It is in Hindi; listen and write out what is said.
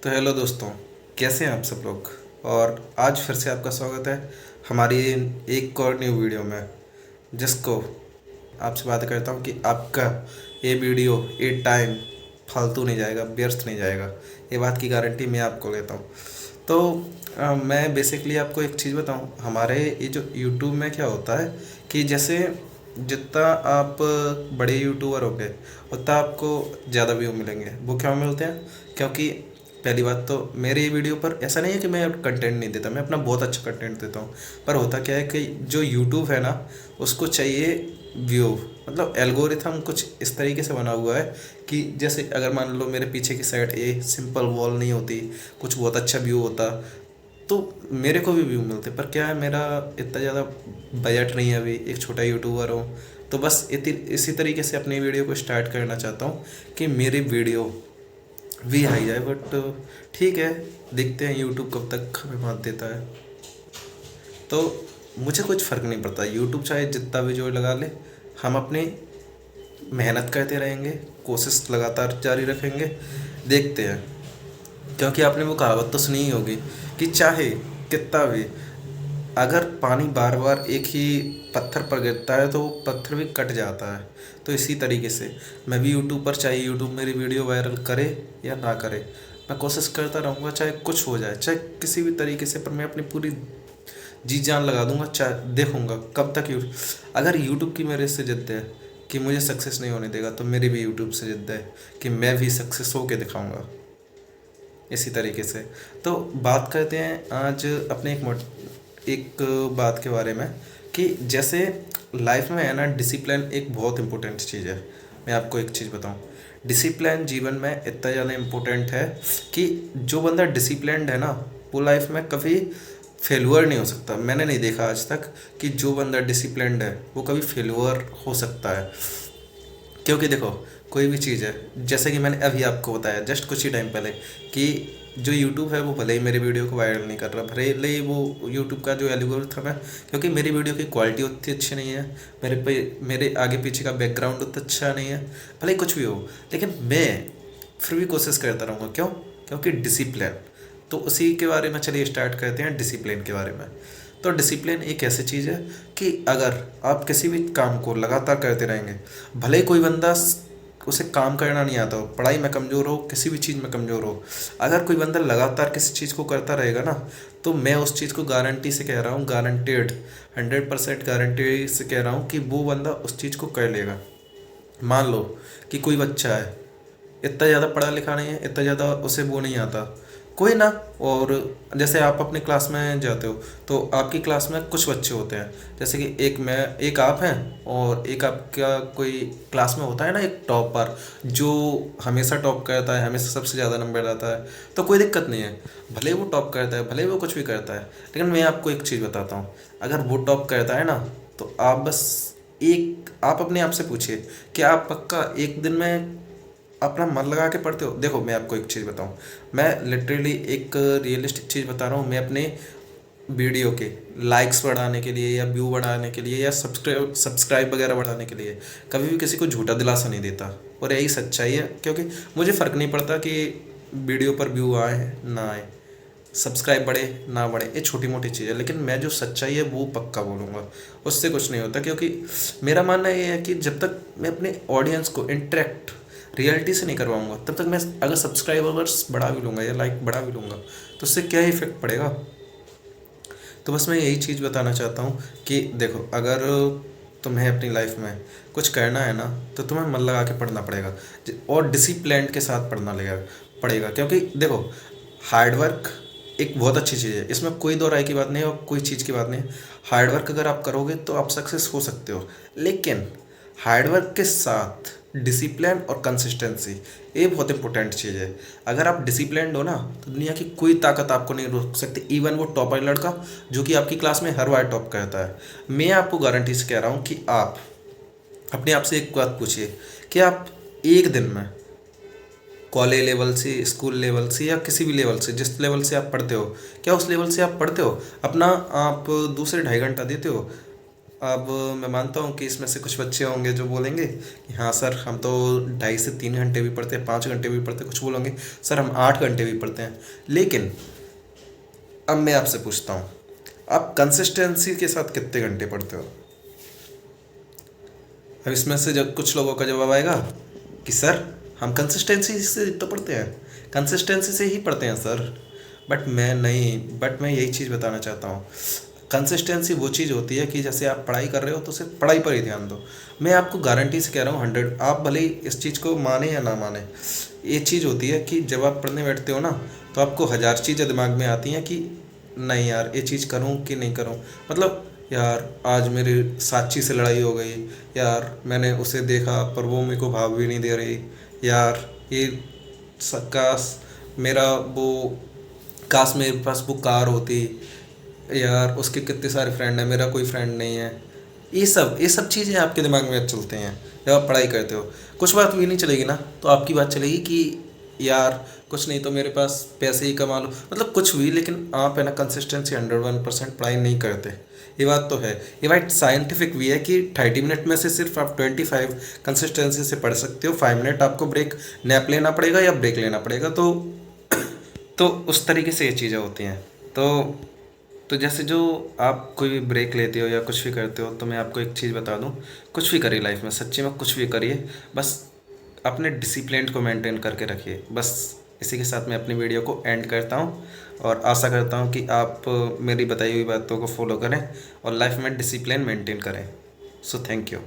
तो हेलो दोस्तों, कैसे हैं आप सब लोग। और आज फिर से आपका स्वागत है हमारी एक और न्यू वीडियो में, जिसको आपसे बात करता हूँ कि आपका ये वीडियो ये टाइम फालतू नहीं जाएगा, व्यर्थ नहीं जाएगा। ये बात की गारंटी मैं आपको लेता हूँ। तो मैं बेसिकली आपको एक चीज़ बताऊँ, हमारे ये जो यूट्यूब में क्या होता है कि जैसे जितना आप बड़े यूट्यूबर होंगे उतना आपको ज़्यादा व्यू मिलेंगे। वो क्यों मिलते हैं? क्योंकि पहली बात तो मेरे वीडियो पर ऐसा नहीं है कि मैं कंटेंट नहीं देता, मैं अपना बहुत अच्छा कंटेंट देता हूँ। पर होता क्या है कि जो यूट्यूब है ना, उसको चाहिए व्यू। मतलब एल्गोरिथम कुछ इस तरीके से बना हुआ है कि जैसे अगर मान लो मेरे पीछे की साइड ये सिंपल वॉल नहीं होती, कुछ बहुत अच्छा व्यू होता, तो मेरे को भी व्यू मिलते। पर क्या है, मेरा इतना ज़्यादा बजट नहीं है, अभी एक छोटा यूट्यूबर हूँ। तो बस इसी तरीके से अपनी वीडियो को स्टार्ट करना चाहता हूँ कि मेरी वीडियो भी आई जाए। बट ठीक है, देखते हैं यूट्यूब कब तक हमें मात देता है। तो मुझे कुछ फ़र्क नहीं पड़ता, यूट्यूब चाहे जितना भी जोर लगा ले, हम अपनी मेहनत करते रहेंगे, कोशिश लगातार जारी रखेंगे, देखते हैं। क्योंकि आपने वो कहावत तो सुनी ही होगी कि चाहे कितना भी, अगर पानी बार बार एक ही पत्थर पर गिरता है तो वो पत्थर भी कट जाता है। तो इसी तरीके से मैं भी यूट्यूब पर, चाहे यूट्यूब मेरी वीडियो वायरल करे या ना करे, मैं कोशिश करता रहूँगा, चाहे कुछ हो जाए, चाहे किसी भी तरीके से। पर मैं अपनी पूरी जी जान लगा दूंगा, चाहे देखूंगा कब तक यूट्यूब। अगर यूट्यूब की मेरे से जिद है कि मुझे सक्सेस नहीं होने देगा, तो मेरी भी यूट्यूब से जिद है कि मैं भी सक्सेस होके दिखाऊंगा। इसी तरीके से तो बात करते हैं आज अपने एक बात के बारे में कि जैसे लाइफ में है ना, डिसिप्लिन एक बहुत इंपॉर्टेंट चीज़ है। मैं आपको एक चीज़ बताऊं, डिसिप्लिन जीवन में इतना ज़्यादा इम्पोर्टेंट है कि जो बंदा डिसिप्लिन्ड है ना, वो लाइफ में कभी फेलुअर नहीं हो सकता। मैंने नहीं देखा आज तक कि जो बंदा डिसिप्लिन्ड है वो कभी फेलुअर हो सकता है। क्योंकि देखो, कोई भी चीज़ है, जैसे कि मैंने अभी आपको बताया जस्ट कुछ ही टाइम पहले कि जो यूट्यूब है वो भले ही मेरी वीडियो को वायरल नहीं कर रहा, भले ही वो यूट्यूब का जो एल्गोरिथम है, क्योंकि मेरी वीडियो की क्वालिटी उतनी अच्छी नहीं है, मेरे आगे पीछे का बैकग्राउंड उतना अच्छा नहीं है, भले ही कुछ भी हो, लेकिन मैं फिर भी कोशिश करता रहूँगा। क्यों? क्योंकि डिसिप्लिन। तो उसी के बारे में चलिए स्टार्ट करते हैं, डिसिप्लिन के बारे में। तो डिसिप्लिन एक ऐसी चीज़ है कि अगर आप किसी भी काम को लगातार करते रहेंगे, भले ही कोई बंदा उसे काम करना नहीं आता हो, पढ़ाई में कमज़ोर हो, किसी भी चीज़ में कमज़ोर हो, अगर कोई बंदा लगातार किसी चीज़ को करता रहेगा ना, तो मैं उस चीज़ को गारंटी से कह रहा हूँ, गारंटेड 100% गारंटी से कह रहा हूँ कि वो बंदा उस चीज़ को कर लेगा। मान लो कि कोई बच्चा है, इतना ज़्यादा पढ़ा लिखा नहीं है, इतना ज़्यादा उसे वो नहीं आता, कोई ना। और जैसे आप अपने क्लास में जाते हो तो आपकी क्लास में कुछ बच्चे होते हैं, जैसे कि एक आप हैं और एक आपका कोई क्लास में होता है ना एक टॉपर, जो हमेशा टॉप करता है, हमेशा सबसे ज़्यादा नंबर लाता है। तो कोई दिक्कत नहीं है, भले ही वो टॉप करता है, भले ही वो कुछ भी करता है, लेकिन मैं आपको एक चीज़ बताता हूँ, अगर वो टॉप करता है ना, तो आप बस आप अपने आप से पूछिए कि आप पक्का एक दिन में अपना मन लगा के पढ़ते हो। देखो, मैं आपको एक चीज़ बताऊं, मैं लिटरली एक रियलिस्टिक चीज़ बता रहा हूँ। मैं अपने वीडियो के लाइक्स बढ़ाने के लिए या व्यू बढ़ाने के लिए या सब्सक्राइब वगैरह बढ़ाने के लिए कभी भी किसी को झूठा दिलासा नहीं देता, और यही सच्चाई है। क्योंकि मुझे फ़र्क नहीं पड़ता कि वीडियो पर व्यू आए ना आए, सब्सक्राइब बढ़े ना बढ़े, ये छोटी मोटी चीज़ है, लेकिन मैं जो सच्चाई है वो पक्का बोलूँगा, उससे कुछ नहीं होता। क्योंकि मेरा मानना ये है कि जब तक मैं अपने ऑडियंस को इंटरेक्ट रियलिटी से नहीं करवाऊंगा, तब तक मैं अगर सब्सक्राइबर्स बढ़ा भी लूँगा या लाइक बढ़ा भी लूँगा, तो उससे क्या इफेक्ट पड़ेगा। तो बस मैं यही चीज़ बताना चाहता हूँ कि देखो, अगर तुम्हें अपनी लाइफ में कुछ करना है ना, तो तुम्हें मन लगा के पढ़ना पड़ेगा, और डिसिप्लिन के साथ पढ़ना लगेगा पड़ेगा। क्योंकि देखो, हार्डवर्क एक बहुत अच्छी चीज़ है, इसमें कोई दो राय की बात नहीं है और कोई चीज़ की बात नहीं है। हार्डवर्क अगर आप करोगे तो आप सक्सेस हो सकते हो, लेकिन हार्डवर्क के साथ डिसिप्लिन और कंसिस्टेंसी, ये बहुत इंपॉर्टेंट चीज़ है। अगर आप डिसिप्लिन्ड हो ना, तो दुनिया की कोई ताकत आपको नहीं रोक सकती। इवन वो टॉपर लड़का जो कि आपकी क्लास में हर बार टॉप करता है, मैं आपको गारंटी से कह रहा हूँ कि आप अपने आप से एक बात पूछिए कि आप एक दिन में कॉलेज लेवल से, स्कूल लेवल से या किसी भी लेवल से, जिस लेवल से आप पढ़ते हो, क्या उस लेवल से आप पढ़ते हो? अपना आप 2 से 2.5 घंटा देते हो अब मैं मानता हूँ कि इसमें से कुछ बच्चे होंगे जो बोलेंगे कि हाँ सर, हम तो 2.5 से 3 घंटे भी पढ़ते हैं, 5 घंटे भी पढ़ते हैं। कुछ बोलेंगे सर हम 8 घंटे भी पढ़ते हैं। लेकिन अब मैं आपसे पूछता हूँ, आप कंसिस्टेंसी के साथ कितने घंटे पढ़ते हो? अब इसमें से जब कुछ लोगों का जवाब आएगा कि सर हम कंसिस्टेंसी से तो पढ़ते हैं, कंसिस्टेंसी से ही पढ़ते हैं सर। बट मैं यही चीज़ बताना चाहता हूँ, कंसिस्टेंसी वो चीज़ होती है कि जैसे आप पढ़ाई कर रहे हो तो सिर्फ पढ़ाई पर ही ध्यान दो। मैं आपको गारंटी से कह रहा हूँ 100, आप भले ही इस चीज़ को माने या ना माने, ये चीज़ होती है कि जब आप पढ़ने बैठते हो ना, तो आपको हज़ार चीज़ें दिमाग में आती हैं कि नहीं यार ये चीज़ करूँ कि नहीं करूँ। मतलब यार आज मेरी साक्षी से लड़ाई हो गई, यार मैंने उसे देखा पर वो मेरे को भाव भी नहीं दे रही, यार ये काश मेरा वो काश मेरे पास वो कार होती, यार उसके कितने सारे फ्रेंड हैं, मेरा कोई फ्रेंड नहीं है। ये सब चीज़ें आपके दिमाग में चलते हैं जब आप पढ़ाई करते हो। कुछ बात भी नहीं चलेगी ना, तो आपकी बात चलेगी कि यार कुछ नहीं तो मेरे पास पैसे ही कमा लो, मतलब कुछ भी, लेकिन आप है ना कंसिस्टेंसी 101% पढ़ाई नहीं करते। ये बात तो है, ये बात साइंटिफिक भी है कि 30 मिनट में से सिर्फ आप 25 कंसिस्टेंसी से पढ़ सकते हो। 5 मिनट आपको ब्रेक नैप लेना पड़ेगा या ब्रेक लेना पड़ेगा। तो उस तरीके से ये चीज़ें होती हैं। तो जैसे जो आप कोई भी ब्रेक लेते हो या कुछ भी करते हो, तो मैं आपको एक चीज़ बता दूं, कुछ भी करिए लाइफ में, सच्ची में कुछ भी करिए, बस अपने डिसिप्लिन को मेंटेन करके रखिए। बस इसी के साथ मैं अपनी वीडियो को एंड करता हूं और आशा करता हूं कि आप मेरी बताई हुई बातों को फॉलो करें और लाइफ में डिसिप्लिन मेंटेन करें। So thank you.